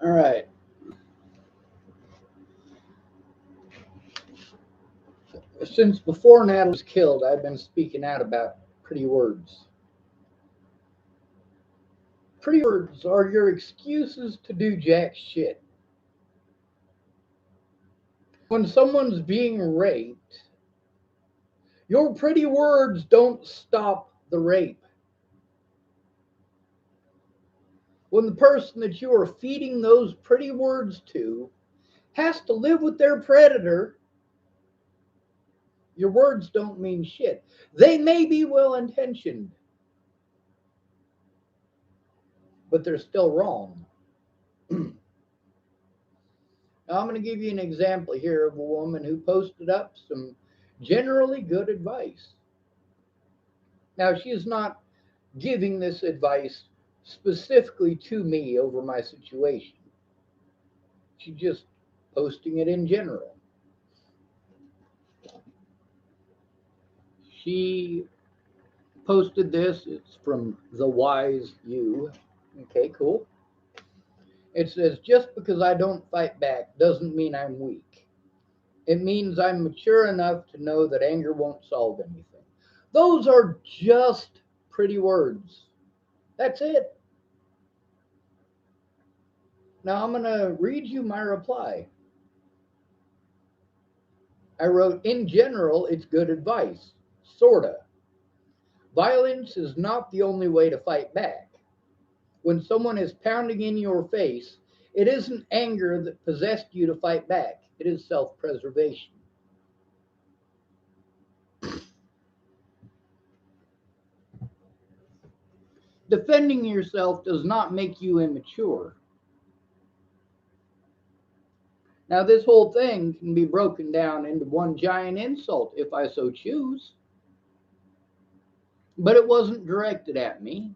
All right. Since before Natalie was killed, I've been speaking out about pretty words. Pretty words are your excuses to do jack shit. When someone's being raped, your pretty words don't stop the rape. When the person that you are feeding those pretty words to has to live with their predator, your words don't mean shit. They may be well intentioned, but they're still wrong. Now, I'm going to give you an example here of a woman who posted up some generally good advice. Now, she is not giving this advice specifically to me over my situation. She's just posting it in general. She posted this. It's from The Wise You. Okay, cool. It says, just because I don't fight back doesn't mean I'm weak. It means I'm mature enough to know that anger won't solve anything. Those are just pretty words. That's it. Now I'm going to read you my reply. I wrote, in general, it's good advice. Sorta. Violence is not the only way to fight back. When someone is pounding in your face, it isn't anger that possessed you to fight back. It is self-preservation. Defending yourself does not make you immature. Now, this whole thing can be broken down into one giant insult if I so choose, but it wasn't directed at me.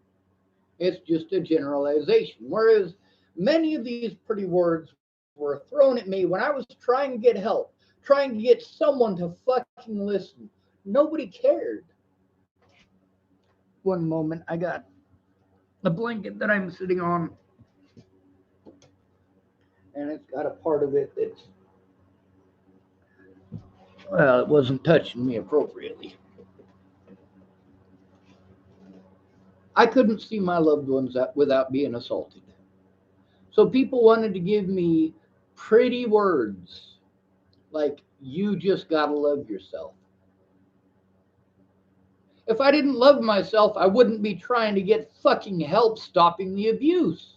It's just a generalization. Whereas many of these pretty words were thrown at me when I was trying to get help, trying to get someone to fucking listen. Nobody cared. One moment, I got the blanket that I'm sitting on, and it's got a part of it that's, well, it wasn't touching me appropriately. I couldn't see my loved ones without being assaulted. So people wanted to give me pretty words like, you just gotta love yourself. If I didn't love myself, I wouldn't be trying to get fucking help stopping the abuse.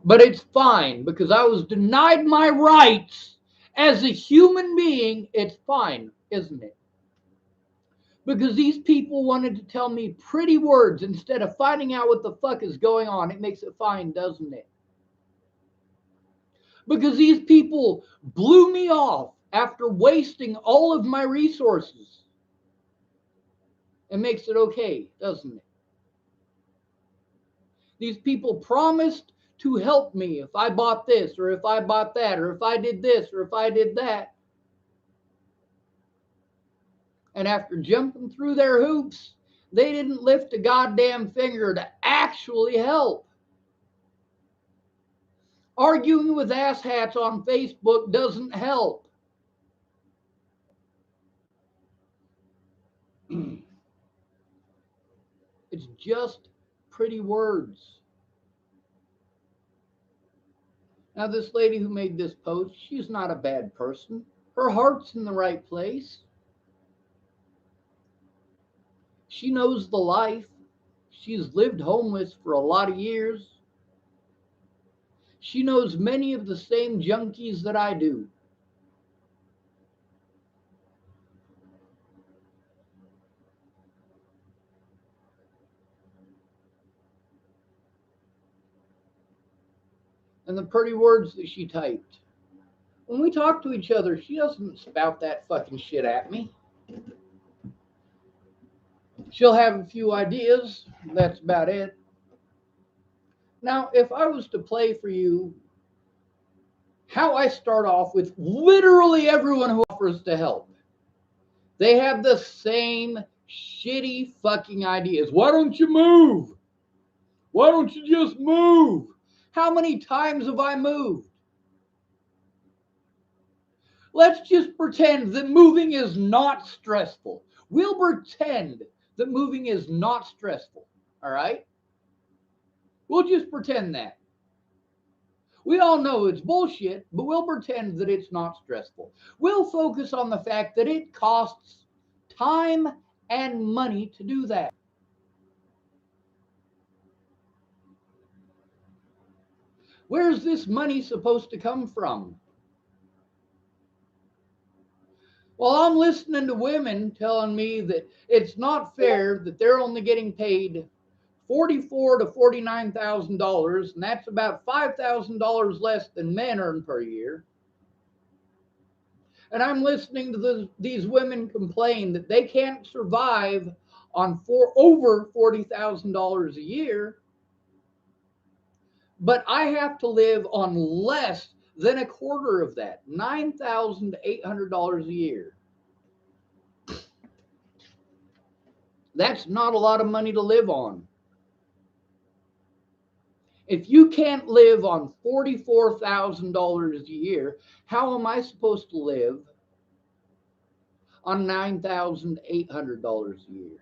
But it's fine because I was denied my rights as a human being. It's fine, isn't it? Because these people wanted to tell me pretty words instead of finding out what the fuck is going on. It makes it fine, doesn't it? Because these people blew me off after wasting all of my resources. It makes it okay, doesn't it? These people promised to help me if I bought this, or if I bought that, or if I did this, or if I did that. And after jumping through their hoops, they didn't lift a goddamn finger to actually help. Arguing with asshats on Facebook doesn't help. It's just pretty words. Now, this lady who made this post, she's not a bad person. Her heart's in the right place. She knows the life. She's lived homeless for a lot of years. She knows many of the same junkies that I do. And the pretty words that she typed. When we talk to each other, she doesn't spout that fucking shit at me. She'll have a few ideas. That's about it. Now, if I was to play for you how I start off with literally everyone who offers to help, they have the same shitty fucking ideas. Why don't you move? Why don't you just move? How many times have I moved? Let's just pretend that moving is not stressful. We'll pretend that moving is not stressful. All right? We'll just pretend that. We all know it's bullshit, but we'll pretend that it's not stressful. We'll focus on the fact that it costs time and money to do that. Where's this money supposed to come from? Well, I'm listening to women telling me that it's not fair that they're only getting paid $44,000 to $49,000, and that's about $5,000 less than men earn per year. And I'm listening to these women complain that they can't survive on over $40,000 a year, but I have to live on less than a quarter of that, $9,800 a year. That's not a lot of money to live on. If you can't live on $44,000 a year, how am I supposed to live on $9,800 a year?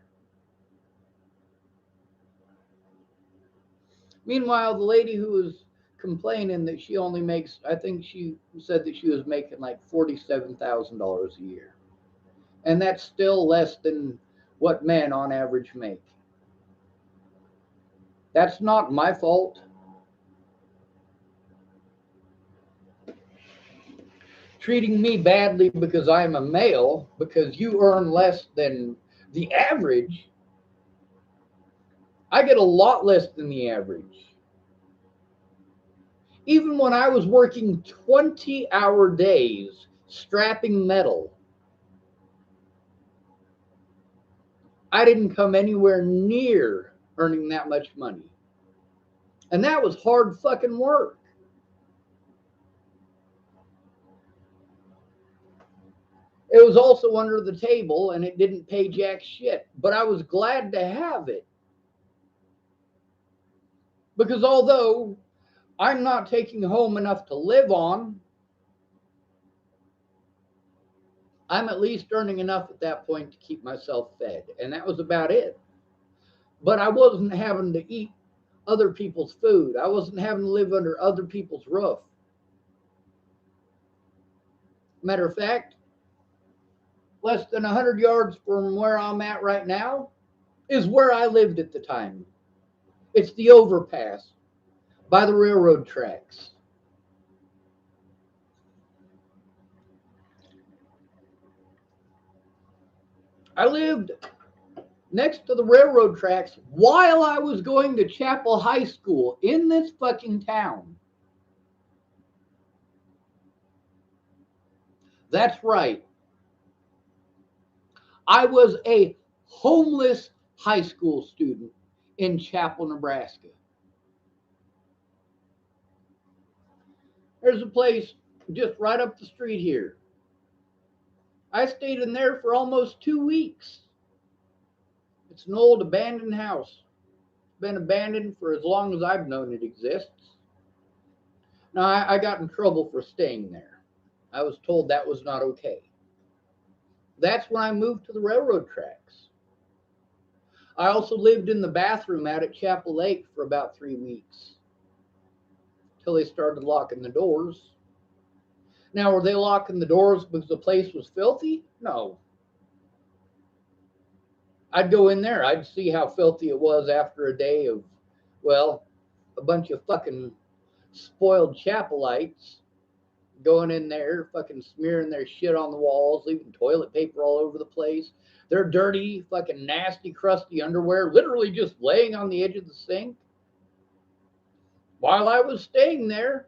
Meanwhile, the lady who was complaining that she only makes, I think she said that she was making like $47,000 a year. And that's still less than what men on average make. That's not my fault. Treating me badly because I'm a male, because you earn less than the average. I get a lot less than the average. Even when I was working 20-hour days strapping metal, I didn't come anywhere near earning that much money. And that was hard fucking work. It was also under the table and it didn't pay jack shit, but I was glad to have it. Because although I'm not taking home enough to live on, I'm at least earning enough at that point to keep myself fed. And that was about it. But I wasn't having to eat other people's food. I wasn't having to live under other people's roof. Matter of fact, less than 100 yards from where I'm at right now is where I lived at the time. It's the overpass by the railroad tracks. I lived next to the railroad tracks while I was going to Chapel High School in this fucking town. That's right. I was a homeless high school student in Chapel, Nebraska. There's a place just right up the street here. I stayed in there for almost 2 weeks. It's an old abandoned house. It's been abandoned for as long as I've known it exists. Now, I got in trouble for staying there. I was told that was not okay. That's when I moved to the railroad tracks. I also lived in the bathroom out at Chapel Lake for about 3 weeks until they started locking the doors. Now, were they locking the doors because the place was filthy? No. I'd go in there. I'd see how filthy it was after a day of, well, a bunch of fucking spoiled Chapelites going in there, fucking smearing their shit on the walls, leaving toilet paper all over the place. Their dirty, fucking nasty, crusty underwear literally just laying on the edge of the sink. While I was staying there,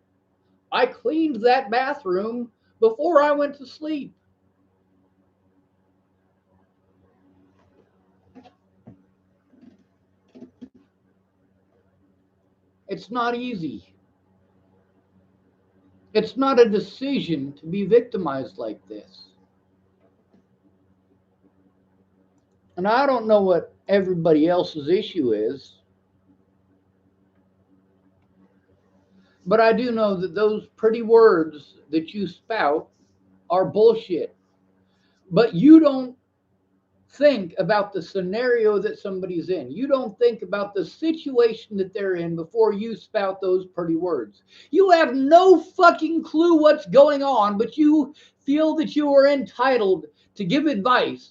I cleaned that bathroom before I went to sleep. It's not easy. It's not a decision to be victimized like this. And I don't know what everybody else's issue is, But I do know that those pretty words that you spout are bullshit. But you don't think about the scenario that somebody's in. You don't think about the situation that they're in before you spout those pretty words. You have no fucking clue what's going on, but you feel that you are entitled to give advice.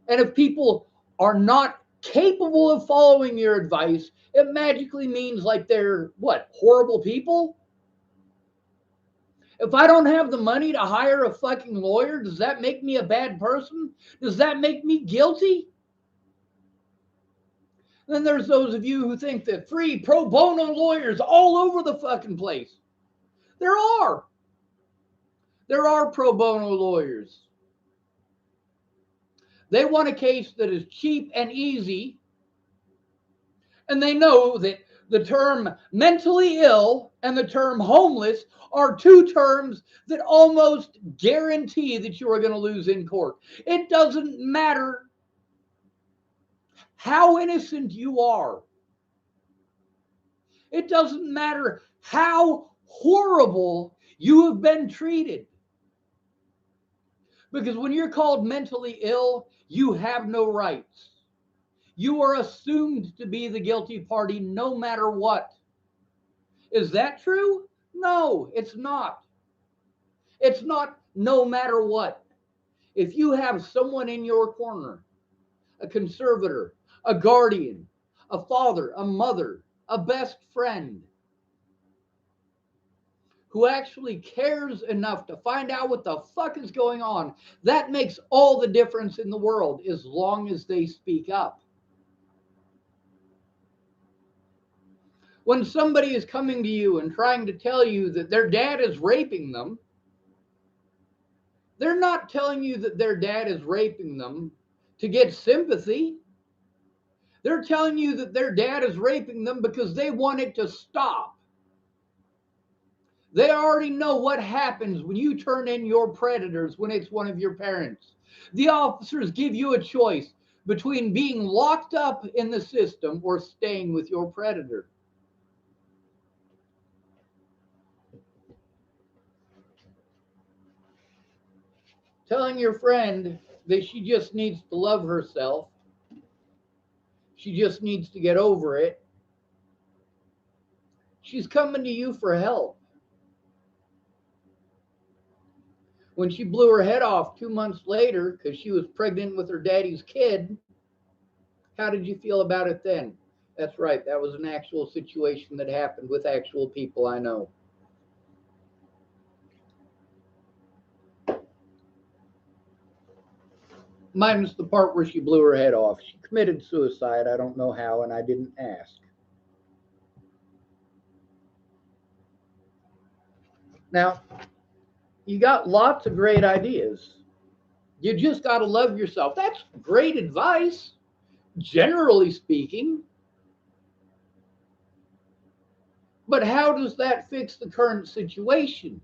And if people are not capable of following your advice, it magically means like they're what, horrible people? If I don't have the money to hire a fucking lawyer, does that make me a bad person? Does that make me guilty? Then there's those of you who think that free pro bono lawyers all over the fucking place. There are. There are pro bono lawyers. They want a case that is cheap and easy, and they know that the term mentally ill and the term homeless are two terms that almost guarantee that you are going to lose in court. It doesn't matter how innocent you are. It doesn't matter how horrible you have been treated. Because when you're called mentally ill, you have no rights. You are assumed to be the guilty party no matter what. Is that true? No, it's not. It's not no matter what. If you have someone in your corner, a conservator, a guardian, a father, a mother, a best friend, who actually cares enough to find out what the fuck is going on, that makes all the difference in the world as long as they speak up. When somebody is coming to you and trying to tell you that their dad is raping them, they're not telling you that their dad is raping them to get sympathy. They're telling you that their dad is raping them because they want it to stop. They already know what happens when you turn in your predators when it's one of your parents. The officers give you a choice between being locked up in the system or staying with your predator. Telling your friend that she just needs to love herself, she just needs to get over it. She's coming to you for help. When she blew her head off 2 months later because she was pregnant with her daddy's kid, how did you feel about it then? That's right, that was an actual situation that happened with actual people I know. Minus the part where she blew her head off. She committed suicide. I don't know how, and I didn't ask. Now, you got lots of great ideas. You just got to love yourself. That's great advice, generally speaking. But how does that fix the current situation?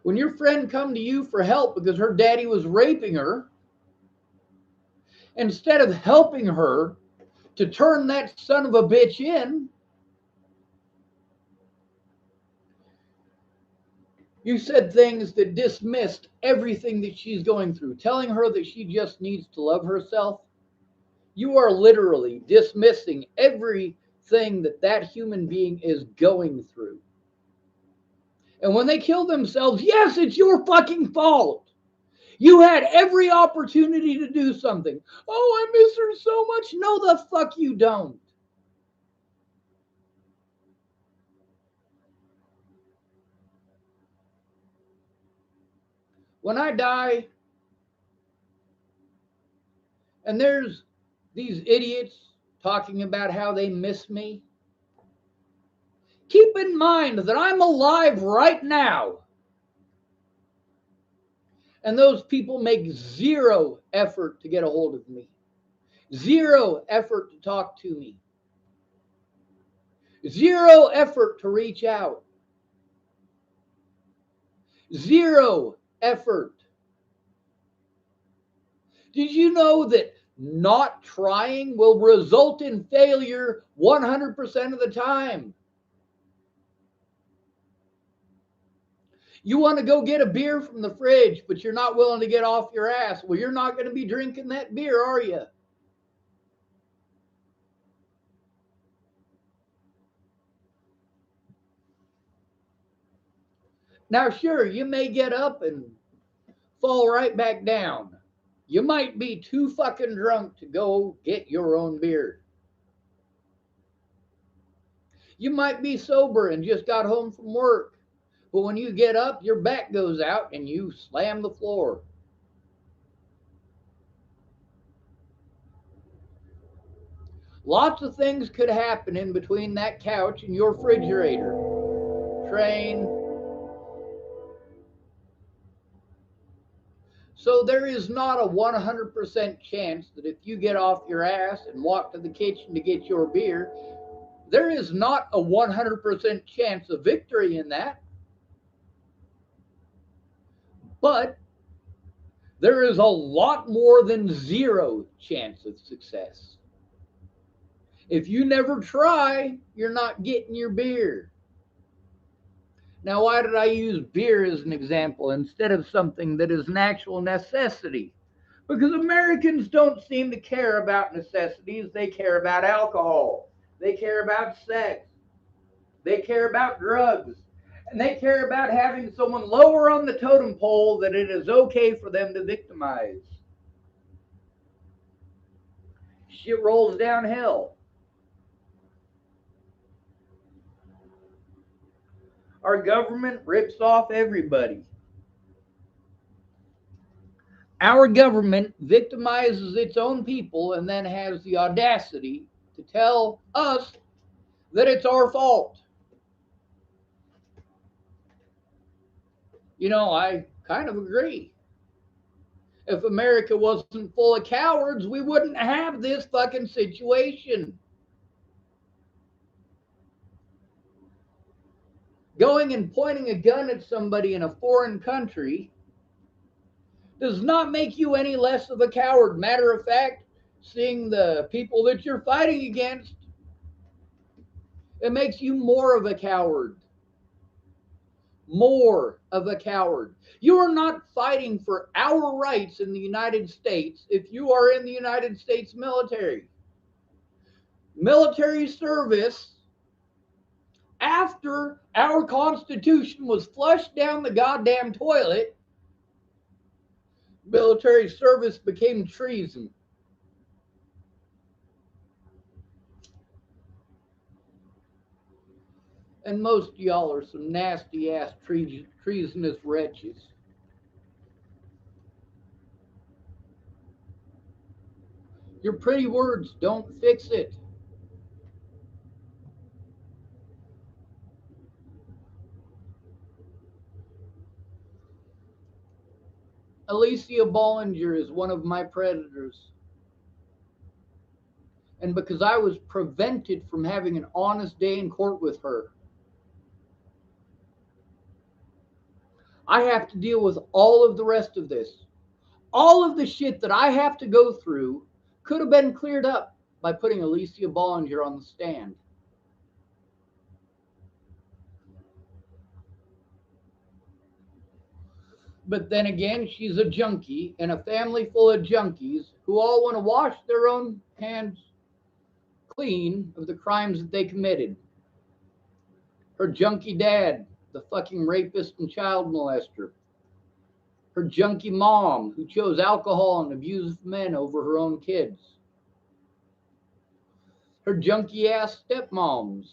When your friend come to you for help because her daddy was raping her, instead of helping her to turn that son of a bitch in, you said things that dismissed everything that she's going through, telling her that she just needs to love herself. You are literally dismissing everything that that human being is going through. And when they kill themselves, yes, it's your fucking fault. You had every opportunity to do something. Oh, I miss her so much. No, the fuck you don't. When I die, and there's these idiots talking about how they miss me, keep in mind that I'm alive right now. And those people make zero effort to get a hold of me, zero effort to talk to me, zero effort to reach out, zero effort. Did you know that Not trying will result in failure 100% of the time. You want to go get a beer from the fridge, but you're not willing to get off your ass. Well, you're not going to be drinking that beer, are you? Now, sure, you may get up and fall right back down. You might be too fucking drunk to go get your own beer. You might be sober and just got home from work. But when you get up, your back goes out and you slam the floor. Lots of things could happen in between that couch and your refrigerator. Train. So there is not a 100% chance that if you get off your ass and walk to the kitchen to get your beer, there is not a 100% chance of victory in that. But there is a lot more than zero chance of success. If you never try, you're not getting your beer. Now, why did I use beer as an example instead of something that is an actual necessity? Because Americans don't seem to care about necessities. They care about alcohol. They care about sex. They care about drugs. And they care about having someone lower on the totem pole that it is okay for them to victimize. Shit rolls downhill. Our government rips off everybody. Our government victimizes its own people and then has the audacity to tell us that it's our fault. I kind of agree. If America wasn't full of cowards, we wouldn't have this fucking situation. Going and pointing a gun at somebody in a foreign country does not make you any less of a coward. Matter of fact, seeing the people that you're fighting against, it makes you more of a coward. More of a coward. You are not fighting for our rights in the United States if you are in the United States military. Military service, after our Constitution was flushed down the goddamn toilet, military service became treason. And most of y'all are some nasty ass treasonous wretches. Your pretty words don't fix it. Alicia Bollinger is one of my predators. And because I was prevented from having an honest day in court with her, I have to deal with all of the rest of this. All of the shit that I have to go through could have been cleared up by putting Alicia Bollinger on the stand. But then again, she's a junkie in a family full of junkies who all want to wash their own hands clean of the crimes that they committed. Her junkie dad, the fucking rapist and child molester. Her junkie mom, who chose alcohol and abusive men over her own kids. Her junkie ass stepmoms.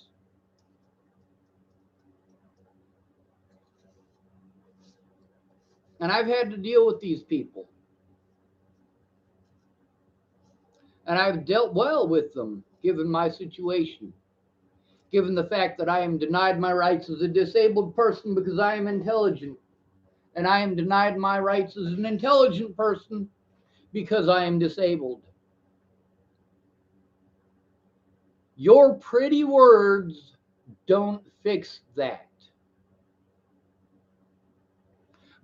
And I've had to deal with these people. And I've dealt well with them, given my situation. Given the fact that I am denied my rights as a disabled person because I am intelligent. And I am denied my rights as an intelligent person because I am disabled. Your pretty words don't fix that.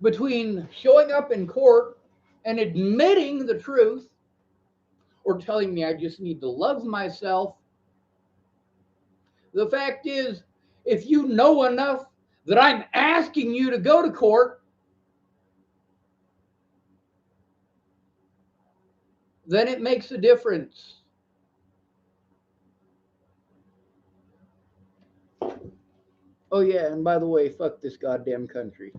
Between showing up in court and admitting the truth, or telling me I just need to love myself. The fact is, if you know enough that I'm asking you to go to court, then it makes a difference. Oh, yeah, and by the way, fuck this goddamn country.